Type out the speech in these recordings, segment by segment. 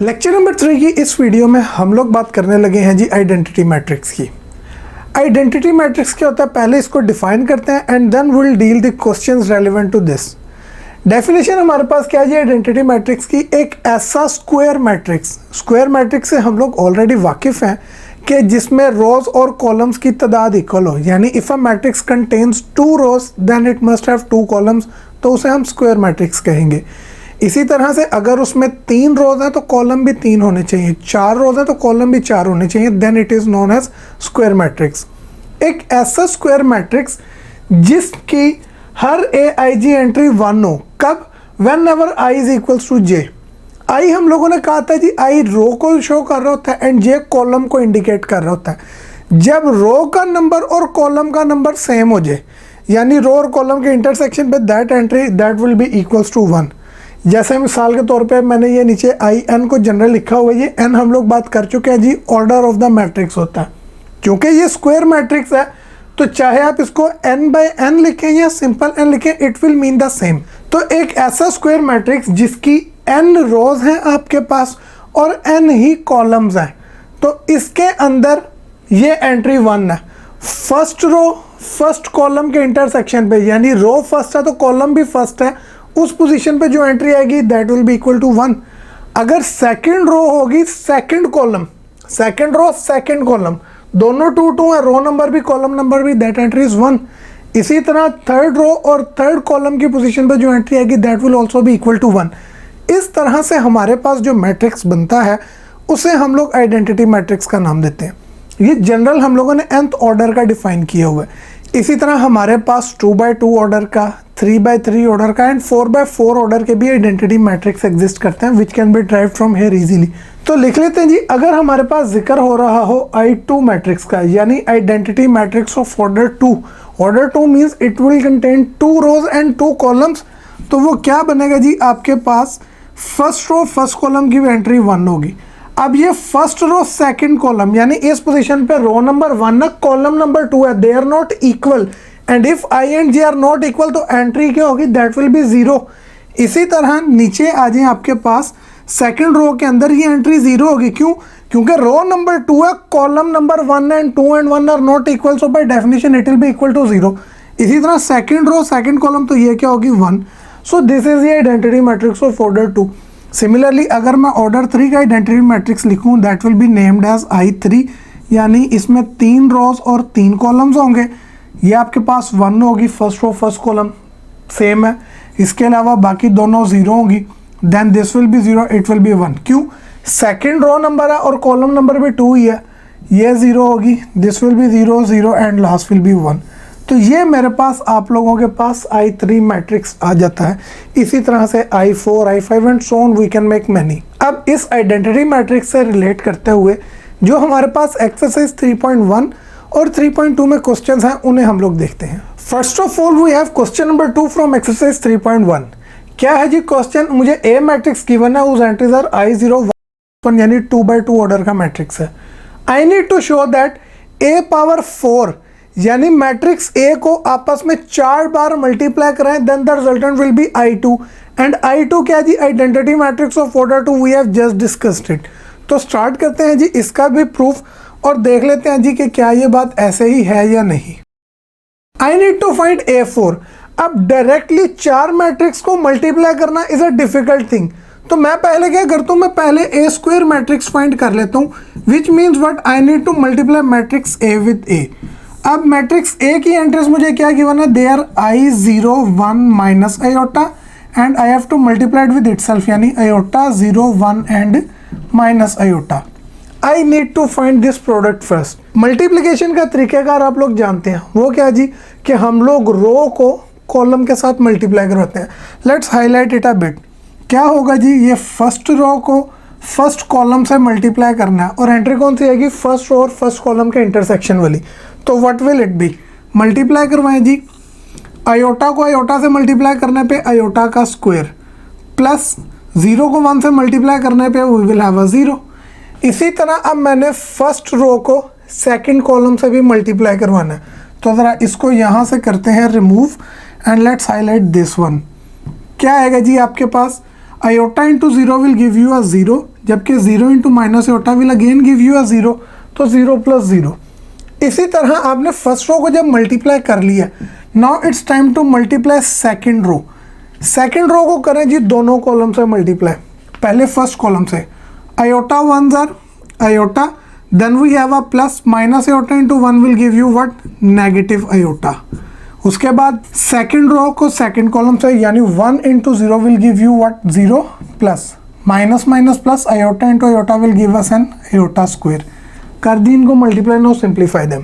Lecture number 3 की इस video में हम लोग बात करने लगे हैं जी आइडेंटिटी मैट्रिक्स की। आइडेंटिटी मैट्रिक्स क्या होता है, पहले इसको डिफाइन करते हैं and then will deal the questions relevant to this. Definition हमारे पास क्या है जी आइडेंटिटी मैट्रिक्स की, एक ऐसा स्क्वायर मैट्रिक्स से हम लोग ऑलरेडी वाकिफ़ हैं कि जिसमें रोज और कॉलम्स की तादाद इक्वल हो, यानी if a matrix contains 2 rows then it must have 2 columns, तो उसे हम स्क्वायर मैट्रिक्स कहेंगे। इसी तरह से अगर उसमें 3 रोज हैं तो कॉलम भी 3 होने चाहिए, 4 रोज हैं तो कॉलम भी 4 होने चाहिए, then it is known as square matrix. एक ऐसा स्क्वायर मैट्रिक्स जिसकी हर AIG एंट्री 1 हो, कब? Whenever I is equals to J। I हम लोगों ने कहा था जी I रो को शो कर रहा होता है एंड J कॉलम को इंडिकेट कर रहा होता है। जब रो का नंबर और कॉलम का नंबर सेम हो जाए, यानी रो और कॉलम के इंटरसेक्शन पे that entry that will be equals to 1। जैसे मिसाल के तौर पे मैंने ये नीचे IN को जनरल लिखा हुआ है, ये N हम लोग बात कर चुके हैं जी, ऑर्डर ऑफ द मैट्रिक्स होता है। क्योंकि ये स्क्वायर मैट्रिक्स है तो चाहे आप इसको N/N लिखें या सिंपल N लिखें, it will mean the same. तो एक ऐसा स्क्वायर मैट्रिक्स जिसकी N रोज हैं आपके पास और N ही कॉलम्स हैं, तो इसके अंदर ये एंट्री 1 है। फर्स्ट रो फर्स्ट कॉलम के इंटरसेक्शन पे, यानी रो फर्स्ट है तो कॉलम भी फर्स्ट है, उस पोजीशन पे जो एंट्री आएगी that will be equal to 1। अगर सेकंड रो होगी second column, second row second column दोनों 2 है, रो नंबर भी कॉलम नंबर भी, दैट एंट्री इज 1। इसी तरह थर्ड रो और थर्ड कॉलम की पोजीशन पे जो एंट्री आएगी that will also be equal to 1। इस तरह से हमारे पास जो मैट्रिक्स बनता है उसे हम लोग आइडेंटिटी मैट्रिक्स का नाम देते हैं। ये जनरल हम लोगों ने nth ऑर्डर का डिफाइन किया हुआ है। इसी तरह हमारे पास 2x2 ऑर्डर का, 3x3 ऑर्डर का एंड 4x4 ऑर्डर के भी आइडेंटिटी मैट्रिक्स एग्जिस्ट करते हैं which can be derived from here easily. तो लिख लेते हैं जी, अगर हमारे पास जिक्र हो रहा हो I2 मैट्रिक्स का, यानी identity matrix of order 2। Order 2 means it will contain 2 rows and 2 columns. तो वो क्या बनेगा जी, आपके पास फर्स्ट रो फर्स्ट कॉलम की एंट्री 1 होगी। अब ये फर्स्ट रो सेकंड कॉलम, यानी इस पोजीशन पे रो नंबर 1 है, कॉलम नंबर 2 है, they are not equal and if I and J are not equal तो एंट्री क्या होगी, दैट विल बी 0। इसी तरह नीचे आ जाए आपके पास सेकंड रो के अंदर ये एंट्री 0 होगी। क्यों? क्योंकि रो नंबर 2 है, column number 1 and 2 and 1 are not equal, so by definition it will be equal to 0। इसी तरह सेकंड रो सेकंड कॉलम, तो ये क्या होगी 1। So this is the identity matrix of order 2। Similarly अगर मैं ऑर्डर 3 का आइडेंटिटी मैट्रिक्स लिखूं that will be named as I3, यानी इसमें 3 रोज और 3 कॉलम्स होंगे। ये आपके पास 1 होगी, first row first column same है, इसके अलावा बाकी दोनों 0 होंगी, then this will be 0, it will be 1। क्यों? सेकेंड रो नंबर है और कॉलम नंबर भी 2 ही है, ये 0 होगी, this will be 0 0 and last will be 1। तो ये मेरे पास आप लोगों के पास I3 मैट्रिक्स आ जाता है। इसी तरह से I4 I5 and so on we can make many. अब इस आइडेंटिटी मैट्रिक्स से रिलेट करते हुए जो हमारे पास एक्सरसाइज 3.1 और 3.2 में क्वेश्चंस हैं उन्हें हम लोग देखते हैं। First of all we have question number 2 from exercise 3.1। क्या है जी क्वेश्चन? मुझे A मैट्रिक्स गिवन है, उस एंट्रीज आर I0 1 यानी 2x2 ऑर्डर का मैट्रिक्स है। I need to show that A power 4 यानी मैट्रिक्स A को आपस में 4 बार मल्टीप्लाई करें, then the resultant will be I2 and I2 क्या जी, identity matrix of order 2 we have just discussed it. तो स्टार्ट करते हैं जी इसका भी प्रूफ और देख लेते हैं जी कि क्या ये बात ऐसे ही है या नहीं। I need to find A4। अब डायरेक्टली 4 मैट्रिक्स को मल्टीप्लाई करना इज अ डिफिकल्ट थिंग, तो मैं पहले क्या करता हूँ, मैं पहले A स्क्वायर मैट्रिक्स फाइंड कर लेता हूँ, which means what, I need to multiply matrix A with A। अब मैट्रिक्स A की एंट्रीज मुझे क्या गिवन है, they are I0 1 minus iota and I have to multiply with itself, यानी iota 0 1 and minus iota. I need to find this product first. Multiplication का तरीकेकार आप लोग जानते हैं, वो क्या जी कि हम लोग रो को कॉलम के साथ मल्टीप्लाई करवाते हैं। Let's highlight it a bit. क्या होगा जी, ये फर्स्ट रो को फर्स्ट कॉलम से मल्टीप्लाई करना है और एंट्री कौन सी आएगी, फर्स्ट रो और फर्स्ट कॉलम के इंटरसेक्शन वाली। तो what will it be, multiply करवाएं जी, आयोटा को आयोटा से मल्टीप्लाई करने पे आयोटा का स्क्वायर प्लस 0 को 1 से मल्टीप्लाई करने पे वी विल हैव अ 0। इसी तरह अब मैंने फर्स्ट रो को सेकंड कॉलम से भी मल्टीप्लाई करवाना है, तो ज़रा इसको यहाँ से करते हैं remove and let's highlight this one. क्या आएगा जी आपके पास, iota into 0 will give you a 0 जबकि 0 into minus iota will again give you a 0, तो 0 प्लस 0। इसी तरह आपने फर्स्ट रो को जब मल्टीप्लाई कर लिया, now it's time to multiply second row. Second row को करें जी दोनों कॉलम से मल्टीप्लाई। पहले फर्स्ट कॉलम से आयोटा वन जार iota, then we have a plus, minus iota into 1 will give you what, negative iota. उसके बाद सेकेंड रो को सेकेंड कॉलम से यानी 1 into 0 will give you what, 0 plus, minus minus plus, iota into iota will give us an iota square. कर दी इनको multiply, no simplify them.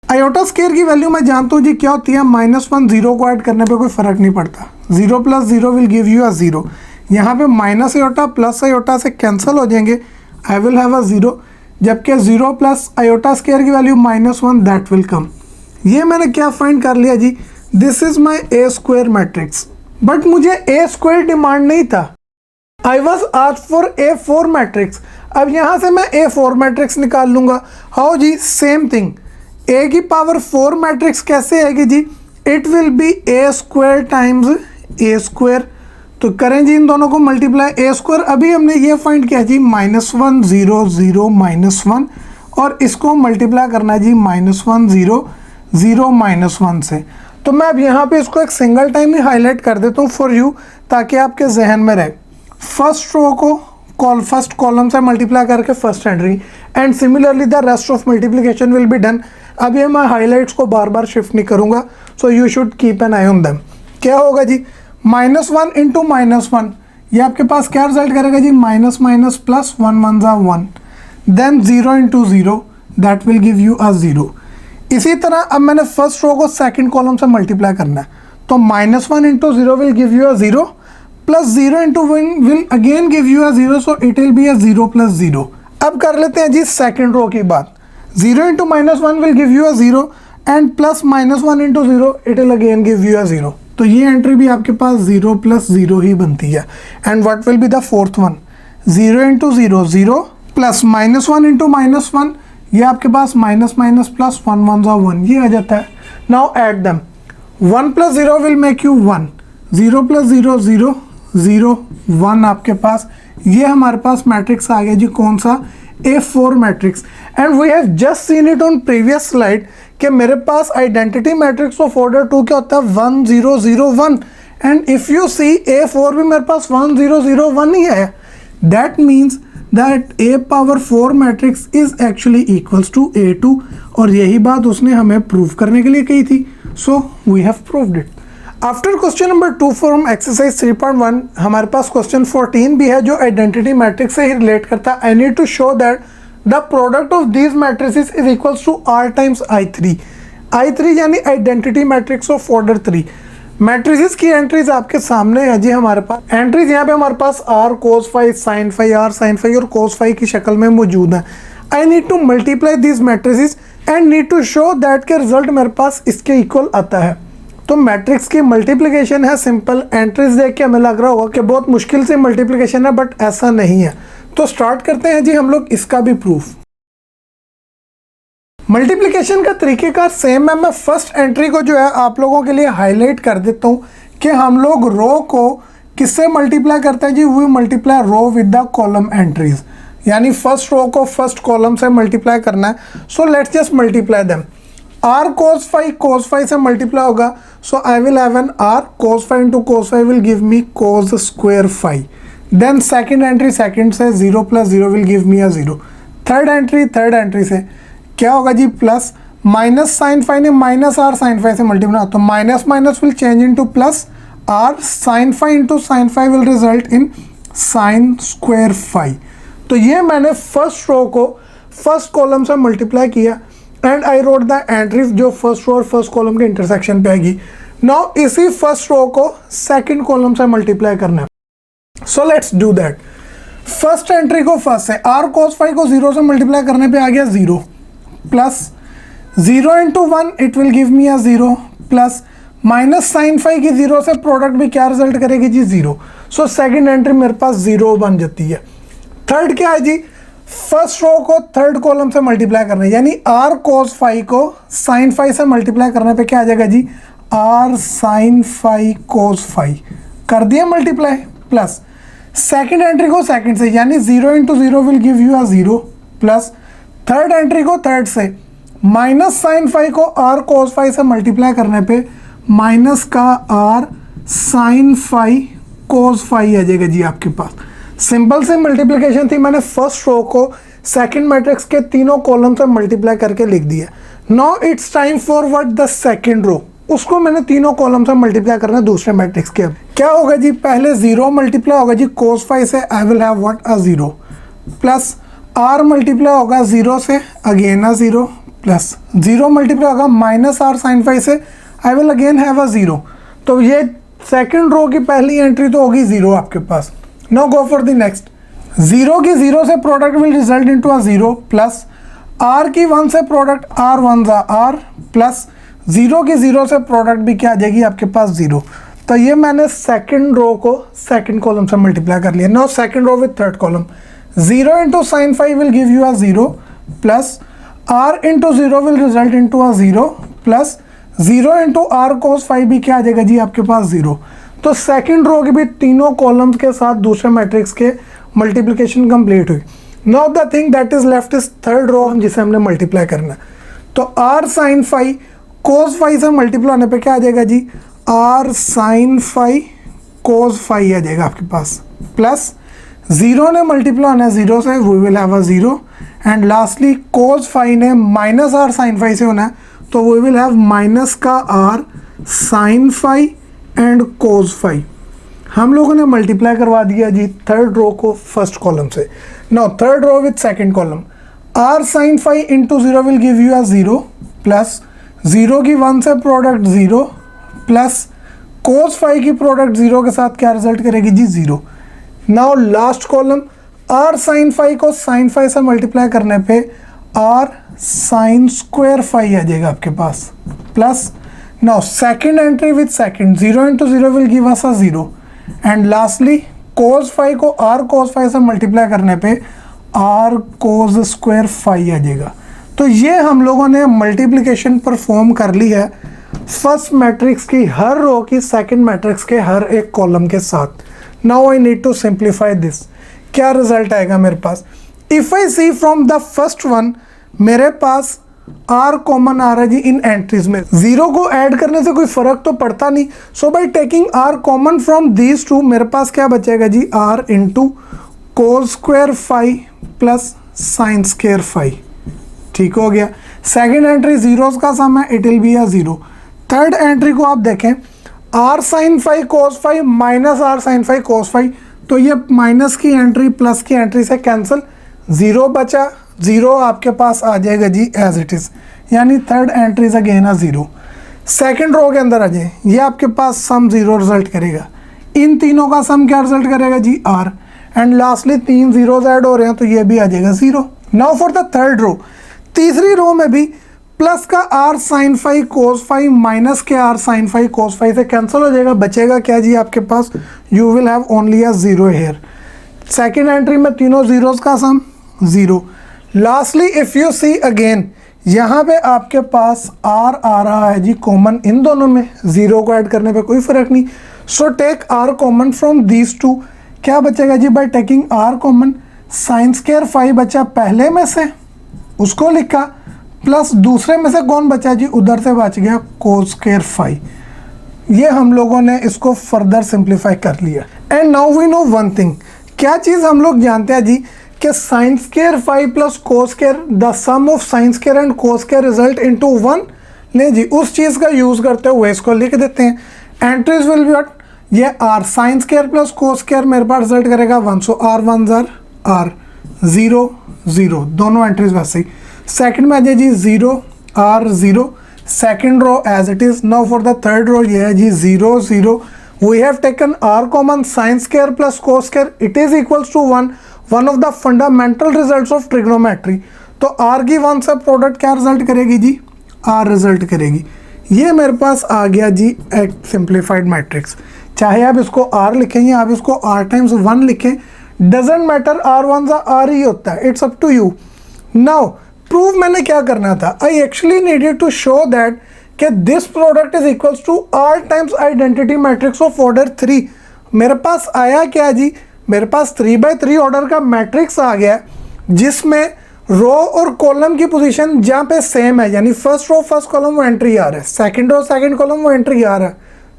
Iota square की value मैं जानता हूँ जी क्या होती है, -1 0 को ऐड करने पे कोई फर्क नहीं पड़ता, 0 plus 0 will give you a 0। यहाँ पे माइनस आयोटा प्लस आयोटा से कैंसिल हो जाएंगे, आई विल हैव अ 0, जबकि 0 प्लस आयोटा स्क्वायर की वैल्यू -1 दैट विल कम। ये मैंने क्या फाइंड कर लिया जी, this is my A square matrix. But मुझे ए स्क्वायर डिमांड नहीं था, I was asked for A4 matrix. अब यहाँ से मैं A4 मैट्रिक्स निकाल लूंगा। हाउ जी, सेम थिंग, a की पावर 4 मैट्रिक्स कैसे आएगी जी, it will be A square times A square. तो करें जी इन दोनों को मल्टीप्लाई, ए स्क्वायर अभी हमने ये फाइंड किया जी -1 0 0 -1, और इसको मल्टीप्लाई करना है जी -1 0 0 -1 से। तो मैं अब यहाँ पे इसको एक सिंगल टाइम ही हाईलाइट कर देता हूँ फॉर यू, ताकि आपके जहन में रहे। फर्स्ट रो को फर्स्ट कॉलम से मल्टीप्लाई करके first entry, and similarly the rest of multiplication will be done. अब ये मैं हाईलाइट्स को बार बार शिफ्ट नहीं करूँगा, so you should keep an I on them. क्या होगा जी, -1 इंटू -1, ये आपके पास क्या रिजल्ट करेगा जी, माइनस माइनस प्लस, 1 1 ज़ा 1, then 0 into 0 that will give you a 0। इसी तरह अब मैंने फर्स्ट रो को सेकंड कॉलम से मल्टीप्लाई करना है, तो -1 into 0 will give you a 0, plus 0 into 1 will again give you a 0, so it will be a 0 plus 0। अब कर लेते हैं जी सेकंड रो की बात, 0 into -1 will give you a 0, and plus -1 into 0 it will again give you a 0। तो ये entry भी आपके पास 0 प्लस 0 ही बनती है। And what will be the fourth one, 0 into 0 0, plus -1 into -1, ये आपके पास माइनस माइनस प्लस, 1 1 ज़ा 1, ये आ जाता है। Now add them, 1 plus 0 will make you 1, 0 plus 0 0 0 1 आपके पास, ये हमारे पास मैट्रिक्स आ गया जी, कौन सा, A4 matrix. And we have just seen it on previous slide कि मेरे पास आइडेंटिटी मैट्रिक्स ऑफ ऑर्डर 2 क्या होता है, 1 0 0 1, and if you see A4 भी मेरे पास 1 0 0 1 ही है। That means that A power 4 matrix is actually equals to A2, और यही बात उसने हमें प्रूव करने के लिए कही थी, so we have proved it. After question number 2 from exercise 3.1 हमारे पास क्वेश्चन 14 भी है जो आइडेंटिटी मैट्रिक्स से ही रिलेट करता है। I need to show that the product of these matrices is equals to R times I3 यानी identity matrix of order 3। Matrices की entries आपके सामने है जी, हमारे पास एंट्रीज यहाँ पे हमारे पास R cos phi sin phi R sin phi और cos phi की शक्ल में मौजूद है। I need to multiply these matrices and need to show that के रिजल्ट मेरे पास इसके इक्वल आता है। तो मैट्रिक्स की मल्टीप्लिकेशन है सिंपल, एंट्रीज देख के हमें लग रहा होगा कि बहुत मुश्किल से मल्टीप्लिकेशन है, बट ऐसा नहीं है। तो स्टार्ट करते हैं जी हम लोग इसका भी प्रूफ। मल्टीप्लिकेशन का तरीकेकार सेम है। मैं फर्स्ट एंट्री को जो है आप लोगों के लिए हाईलाइट कर देता हूँ कि हम लोग रो को किससे मल्टीप्लाई करते हैं जी, we multiply row with the column entries, यानी फर्स्ट रो को फर्स्ट कॉलम से मल्टीप्लाई करना है। So let's just multiply them. R cos phi से मल्टीप्लाई होगा, so I will have an R cos phi into cos phi will give me cos square phi। Then second entry second से 0 plus 0 will give me a 0। Third entry से क्या होगा जी, plus minus sine phi ने minus R sine phi से multiply, तो minus minus will change into plus, R sine phi into sine phi will result in sine square phi. तो ये मैंने फर्स्ट रो को फर्स्ट कॉलम से multiply किया and I wrote the entries जो first row और first column के intersection पे आएगी। नाउ इसी फर्स्ट रो को सेकंड कॉलम से मल्टीप्लाई करना है, so let's do that. First entry को फर्स्ट से R cos phi को 0 से मल्टीप्लाई करने पे आ गया 0, plus 0 into 1 it will give me a 0, plus minus sine phi की 0 से प्रोडक्ट भी क्या रिजल्ट करेगी जी, 0। सो सेकंड एंट्री मेरे पास 0 बन जाती है। थर्ड क्या है जी, फर्स्ट रो को थर्ड कॉलम से मल्टीप्लाई करना है, यानी R cos phi को साइन फाई से मल्टीप्लाई करने पे क्या आ जाएगा जी, R sin phi cos phi। कर दिया मल्टीप्लाई, प्लस सेकंड एंट्री को सेकंड से, यानी 0 into 0 will give you a 0, plus third entry को थर्ड से, माइनस साइन फाई को आर कोस फाई से मल्टीप्लाई करने पे माइनस का R sine phi cos phi आ जाएगा जी आपके पास। सिंपल सी मल्टीप्लिकेशन थी, मैंने फर्स्ट रो को सेकंड मैट्रिक्स के तीनों कॉलम से मल्टीप्लाई करके लिख दिया। Now it's time for what the second row, उसको मैंने तीनों कॉलम से मल्टीप्लाई करना है दूसरे मैट्रिक्स के। अब क्या होगा जी, पहले 0 मल्टीप्लाई होगा जी कोस फाई से, I will have what a 0, plus R multiply होगा 0 से, अगेन अ 0, प्लस 0 मल्टीप्लाई होगा माइनस आर साइन फाई से, I will again have a 0। तो ये सेकंड रो की पहली एंट्री तो होगी 0 आपके पास। Now go for the next, 0 की 0 से product will result into a 0, plus R की 1 से प्रोडक्ट आर 1 जा आर, प्लस 0 की 0 से प्रोडक्ट भी क्या आ जाएगी आपके पास 0। तो ये मैंने सेकंड रो को सेकंड कॉलम से मल्टीप्लाई कर लिया। Now second row with third column, 0 into sine phi will give you a 0, plus R into 0 will result into a 0, plus 0 into R cos phi भी क्या आ जाएगा जी आपके पास 0। तो सेकंड रो के भी तीनों कॉलम्स के साथ दूसरे मैट्रिक्स के मल्टीप्लिकेशन कंप्लीट हुई। Now the thing that is left is third row, जिसे हमने मल्टीप्लाई करना है। तो R sine phi cos phi से मल्टीप्लाई होने पे क्या आ जाएगा जी, R sine phi cos phi आ जाएगा आपके पास, प्लस 0 ने मल्टीप्लाई होना है 0 से, we will have a 0, and lastly cos phi ने माइनस आर साइन फाई से होना है, तो वी विल हैव माइनस का R sine phi and cos phi. हम लोगों ने मल्टीप्लाई करवा दिया जी थर्ड रो को फर्स्ट कॉलम से। Now third row with second column, R sine phi into 0 will give you a 0, plus 0 की 1 से प्रोडक्ट 0, प्लस कोस फाई की प्रोडक्ट 0 के साथ क्या रिजल्ट करेगी जी 0। Now last column, R sine phi को साइन फाई से मल्टीप्लाई करने पे आर साइन स्क्वायर फाई आ जाएगा आपके पास, plus now second entry with second, 0 into 0 will give us a 0, and lastly cos phi को आर कोस फाई से मल्टीप्लाई करने पे आर कोस स्क्वायर फाई आ जाएगा। तो ये हम लोगों ने मल्टीप्लिकेशन परफॉर्म कर ली है फर्स्ट मैट्रिक्स की हर रो की सेकंड मैट्रिक्स के हर एक कॉलम के साथ। Now I need to simplify this. क्या रिजल्ट आएगा मेरे पास, if I see from the first one, मेरे पास आर कॉमन आ रहा है जी इन एंट्रीज में, 0 को ऐड करने से कोई फर्क तो पड़ता नहीं, so by taking R common from these two मेरे पास क्या बचेगा जी, R into cos square phi plus sine square phi. ठीक हो गया। सेकेंड एंट्री जीरोस का सम है, it will be a 0। Third entry को आप देखें, R sine phi cos phi minus R sine phi cos phi, तो ये माइनस की एंट्री प्लस की एंट्री से कैंसिल, 0 बचा, 0 आपके पास आ जाएगा जी एज इट इज़, यानी third entry is again a 0। Second row के अंदर आ जाए, ये आपके पास सम 0 रिजल्ट करेगा, इन तीनों का सम क्या रिजल्ट करेगा जी R, and lastly 3 zeros add हो रहे हैं तो ये भी आ जाएगा 0। Now for the third row, तीसरी रो में भी प्लस का R sine phi cos phi minus के R sine phi cos phi से कैंसिल हो जाएगा, बचेगा क्या जी आपके पास, you will have only a 0 here. Second entry में तीनों जीरोज का sum 0। Lastly if you see again, यहाँ पे आपके पास आर आ रहा है जी कॉमन इन दोनों में, 0 को ऐड करने पे कोई फर्क नहीं, so take R common from these two. क्या बचेगा जी, by taking R common, sine square phi बचा पहले में से उसको लिखा, प्लस दूसरे में से कौन बचा जी, उधर से बच गया कोस स्क्वायर फाई। ये हम लोगों ने इसको फर्दर सिंप्लीफाई कर लिया। And now we know one thing, क्या चीज़ हम लोग जानते हैं जी कि sine square phi plus cos square, the sum of sine square and cos square result into 1। ले जी, उस चीज़ का यूज़ करते हुए इसको लिख देते हैं। एंट्रीज विल बी व्हाट, ये R sine square plus cos square मेरे पास रिजल्ट करेगा 1, सो आर 1 जार आर, 0 0 दोनों एंट्रीज वैसे ही। सेकंड में आ जाए जी 0 R 0, second row as it is. Now for the third row ये है जी 0 0, we have taken R common, sine square plus cos square it is equals to 1, one of the fundamental results of trigonometry. तो R की 1 से product क्या result करेगी जी, are result करेगी। ये मेरे पास आ गया जी एक सिंप्लीफाइड मैट्रिक्स। चाहे आप इसको आर लिखें या आप इसको आर टाइम्स 1 लिखें, डजेंट मैटर, आर 1 सा आर ही होता है, it's up to you. Now prove मैंने क्या करना था, I actually needed to show that कि this product is equals to R times identity matrix of order 3। मेरे पास आया क्या जी, मेरे पास 3x3 ऑर्डर का मैट्रिक्स आ गया जिसमें रो और कॉलम की पोजीशन जहाँ पे सेम है, यानी फर्स्ट रो फर्स्ट कॉलम वो एंट्री आ रहा है, सेकंड रो सेकंड कॉलम वो एंट्री आ रहा है,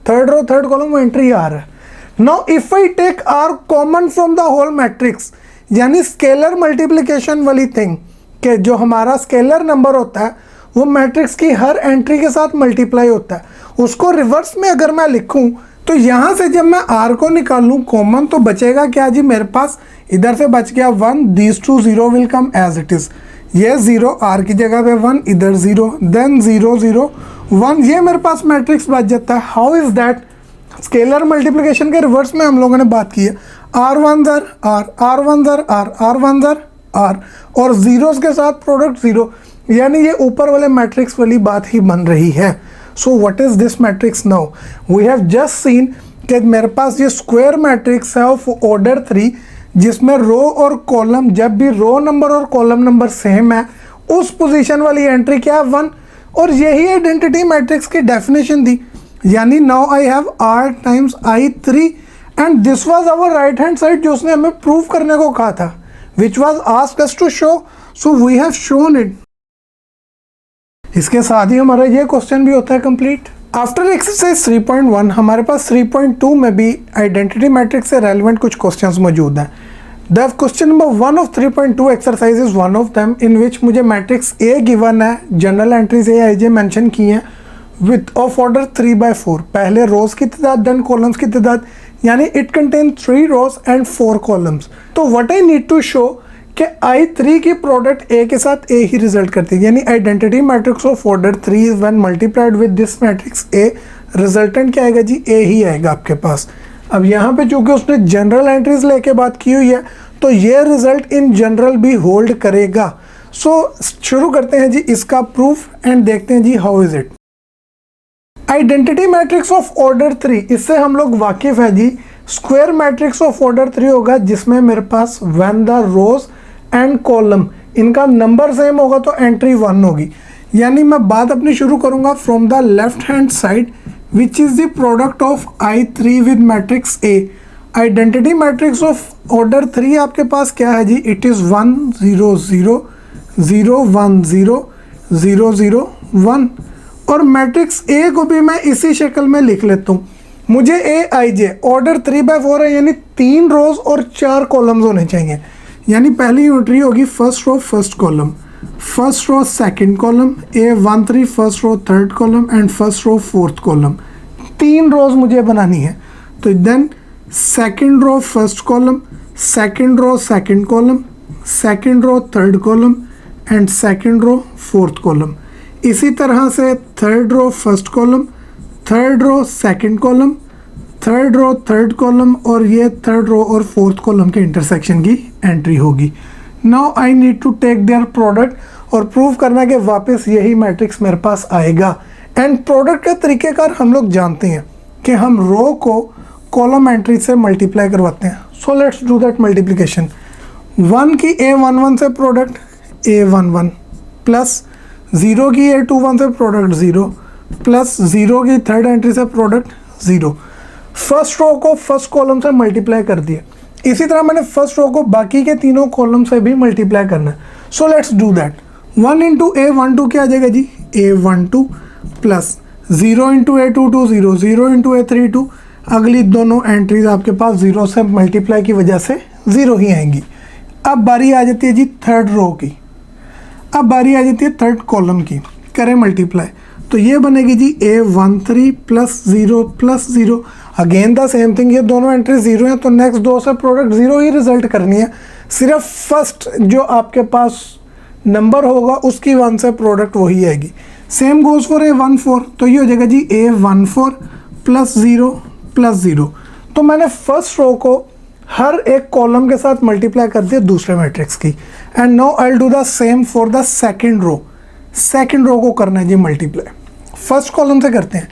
थर्ड रो थर्ड कॉलम वो एंट्री आ रहा है। Now if I take R common from the whole matrix, यानी स्केलर मल्टीप्लिकेशन वाली थिंग कि जो हमारा स्केलर नंबर होता है वो मैट्रिक्स की हर एंट्री के साथ मल्टीप्लाई होता है, उसको रिवर्स में अगर मैं लिखूं तो यहाँ से जब मैं r को निकालूं कॉमन तो बचेगा क्या जी, मेरे पास इधर से बच गया 1, these two 0 will come as it is, ये 0 r की जगह पे 1, इधर 0, देन 0 0 1, ये मेरे पास मैट्रिक्स बच जाता है। How is that? Scalar multiplication के रिवर्स में हम लोगों ने बात की है, r1 ज़र r, r1 ज़र r, r1 ज़र r और जीरोस के साथ प्रोडक्ट 0, यानी ये ऊपर वाले मैट्रिक्स वाली बात ही बन रही है। So what is this matrix now? We have just seen कि मेरे पास ये स्क्वायर मैट्रिक्स है ऑफ ऑर्डर 3 जिसमें रो और कॉलम, जब भी रो नंबर और कॉलम नंबर सेम है उस पोजीशन वाली एंट्री क्या है 1, और यही आइडेंटिटी मैट्रिक्स की डेफिनेशन दी, यानी now I have r times i3 and this was our right hand side जो उसने हमें प्रूव करने को कहा था, which was asked us to show, so we have shown it. इसके साथ ही हमारा ये क्वेश्चन भी होता है कंप्लीट। आफ्टर एक्सरसाइज 3.1 हमारे पास 3.2 में भी आइडेंटिटी मैट्रिक्स से रेलिवेंट कुछ क्वेश्चंस मौजूद हैं। The question number 1 of 3.2 exercise is one of them in which मुझे मैट्रिक्स ए गिवन है, general entries A I J mention की हैं विथ ऑफ ऑर्डर 3/4, पहले रोज की तादाद देन कॉलम्स की तादाद, यानी it contain 3 rows and 4 columns. तो what I need to show कि i3 की प्रोडक्ट a के साथ a ही रिजल्ट करती है, यानी identity matrix of order 3 is when multiplied with this matrix a, resultant क्या आएगा जी, a ही आएगा आपके पास। अब यहाँ पे चूंकि उसने जनरल एंट्रीज लेके बात की हुई है तो ये रिजल्ट इन जनरल भी होल्ड करेगा। सो शुरू करते हैं जी इसका प्रूफ एंड देखते हैं जी how is it. Identity matrix of order 3, इससे हम लोग वाकिफ है जी। स्क्वायर मैट्रिक्स ऑफ ऑर्डर 3 होगा जिसमें मेरे पास when the rows and column इनका नंबर सेम होगा तो एंट्री 1 होगी, यानी मैं बात अपनी शुरू करूंगा from the left hand side which is the product of i3 with matrix a। Identity matrix of order 3 आपके पास क्या है जी, इट इज 1 0 0 0 1 0 0 0 1, और मैट्रिक्स a को भी मैं इसी शक्ल में लिख लेता हूँ। मुझे a i j ऑर्डर 3/4 है, यानी 3 रोज और 4 कॉलम्स होने चाहिए, यानी पहली एंट्री होगी first row first column, first row second column, A13 first row third column and first row fourth column, 3 rows मुझे बनानी है। तो then second row first column, second row second column, second row third column and second row fourth column. इसी तरह से third row first column, third row second column, third row third column, और ये third row और fourth column के intersection की entry होगी। Now I need to take their product और प्रूव करना कि वापस यही मैट्रिक्स मेरे पास आएगा। एंड प्रोडक्ट का तरीक़ेकार हम लोग जानते हैं कि हम रो को कॉलम एंट्री से मल्टीप्लाई करवाते हैं। So let's do that multiplication. 1 की A11 से प्रोडक्ट A11 प्लस 0 की A21 से प्रोडक्ट 0 प्लस 0 की थर्ड एंट्री से प्रोडक्ट 0। फर्स्ट रो को फर्स्ट कॉलम से मल्टीप्लाई कर दिया, इसी तरह मैंने फर्स्ट रो को बाकी के तीनों कॉलम से भी मल्टीप्लाई करना है। So let's do that. 1 into A12 क्या आ जाएगा जी, A12 plus 0 into A22 0, 0 into A32, अगली दोनों एंट्रीज आपके पास 0 से मल्टीप्लाई की वजह से 0 ही आएंगी। अब बारी आ जाती है जी थर्ड रो की, अब बारी आ जाती है थर्ड कॉलम की, करें मल्टीप्लाई तो ये बनेगी जी A13 plus 0 plus 0, again the same thing, ये दोनों एंट्री 0 हैं तो नेक्स्ट 2 से प्रोडक्ट 0 ही रिजल्ट करनी है। सिर्फ फर्स्ट जो आपके पास नंबर होगा उसकी 1 से प्रोडक्ट वही आएगी। सेम गोज फॉर A14, तो ये हो जाएगा जी A14 प्लस 0 प्लस 0। तो मैंने फर्स्ट रो को हर एक कॉलम के साथ मल्टीप्लाई कर दिया दूसरे मैट्रिक्स की। And now I will do the same for the second row. Second row को करना है जी मल्टीप्लाई, फर्स्ट कॉलम से करते हैं।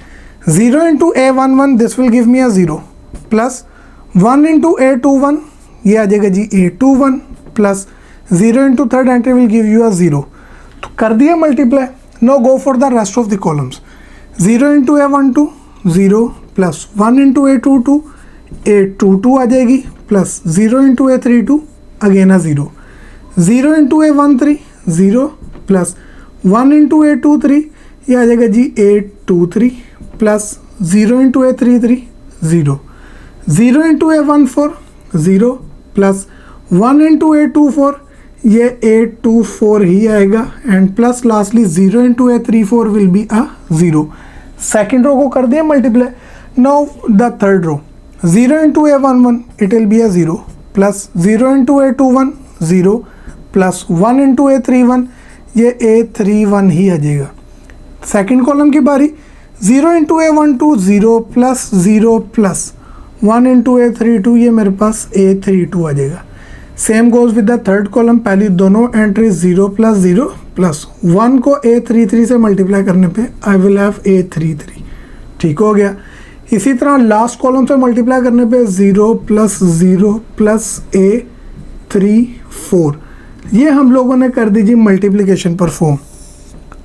0 into A11 this will give me a 0 plus 1 into A21 ये आ जाएगा जी A21 plus 0 into third entry will give you a 0। तो कर दिया multiply. No go for the rest of the columns. 0 into A12 0 plus 1 into A22 A22 आ जाएगी plus 0 into A32 again a 0, 0 into A13 0 plus 1 into A23 ये आ जाएगा जी A23 plus 0 into A33 0, 0 into A14 0 plus 1 into A24 ये A24 ही आएगा and plus lastly 0 into A34 will be a 0। Second row को कर दिया multiply. Now the third row 0 into A11 it will be a 0 plus 0 into A21 0 plus 1 into A31 ये A31 ही आ जाएगा। Second column की बारी 0 into A12 0 plus 0 plus 1 into A32 ये मेरे पास A32 आ जाएगा। Same goes with the third column, पहली दोनों entry 0 plus 0 plus 1 को A33 से मल्टीप्लाई करने पे आई विल हैव A33। ठीक हो गया। इसी तरह लास्ट कॉलम से मल्टीप्लाई करने पे 0 प्लस 0 प्लस A34 ये हम लोगों ने कर दीजिए मल्टीप्लिकेशन परफॉर्म।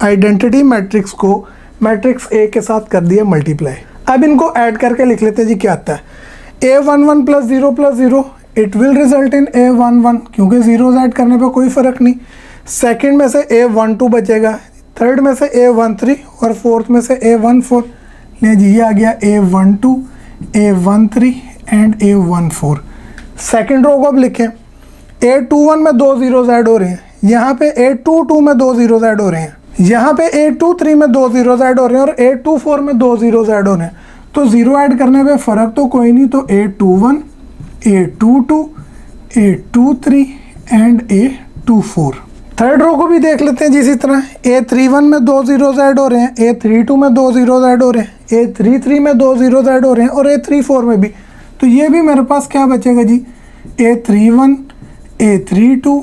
आइडेंटिटी मैट्रिक्स को मैट्रिक्स A के साथ कर दिया मल्टीप्लाई। अब इनको ऐड करके लिख लेते हैं जी क्या आता है। A11 plus 0 it will result in A11 क्योंकि जीरोज ऐड करने पे कोई फ़र्क नहीं। सेकंड में से A12 बचेगा, थर्ड में से A13 और फोर्थ में से A14। ले जी ये आ गया A12, A13 and A14। Second row को अब लिखें। A21 में 2 जीरोज ऐड हो रहे हैं, यहाँ पे A22 में 2 जीरोज ऐड हो रहे हैं, यहाँ पे A23 में 2 जीरोज ऐड हो रहे हैं और A24 में 2 जीरोज ऐड हो रहे हैं। तो ज़ीरो ऐड करने पे फ़र्क तो कोई नहीं, तो A21, A22, A23 and A24। Third row को भी देख लेते हैं जिसी तरह। A31 में 2 जीरोज ऐड हो रहे हैं, A32 में 2 जीरोज ऐड हो रहे हैं, A33 में 2 जीरोज ऐड हो रहे हैं और A34 में भी। तो ये भी मेरे पास क्या बचेगा जी, A31, A32,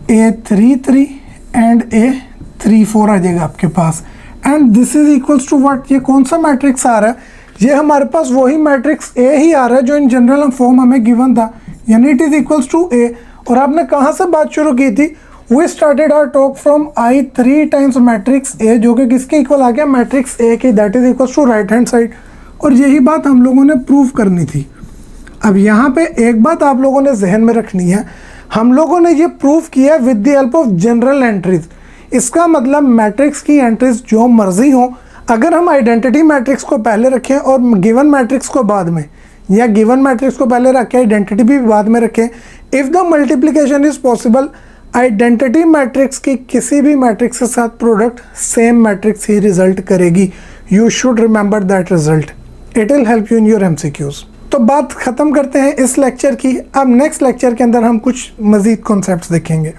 A33 and A34 आ जाएगा आपके पास। And this is equals to what, ये कौन सा मैट्रिक्स आ रहा है, ये हमारे पास वही मैट्रिक्स A ही आ रहा है जो इन जनरल फॉर्म हमें गिवन था, यानी it is equals to A। और आपने कहाँ से बात शुरू की थी, we started our talk from I 3 times matrix A जो कि किसके इक्वल आ गया, मैट्रिक्स A की, that is equals to right hand side. और यही बात हम लोगों ने प्रूव करनी थी। अब यहाँ पे एक बात आप लोगों ने जहन में रखनी है, हम लोगों ने ये प्रूव किया with the help of general entries. इसका मतलब मैट्रिक्स की एंट्रीज जो मर्जी हो, अगर हम आइडेंटिटी मैट्रिक्स को पहले रखें और गिवन मैट्रिक्स को बाद में, या गिवन मैट्रिक्स को पहले रखें आइडेंटिटी भी बाद में रखें, if the multiplication is possible, identity matrix की किसी भी मैट्रिक्स के साथ प्रोडक्ट सेम मैट्रिक्स ही रिजल्ट करेगी। You should remember that result, it will help you in your MCQs। तो बात ख़त्म करते हैं इस लेक्चर की। अब नेक्स्ट लेक्चर के अंदर हम कुछ मज़ीद कॉन्सेप्ट्स देखेंगे।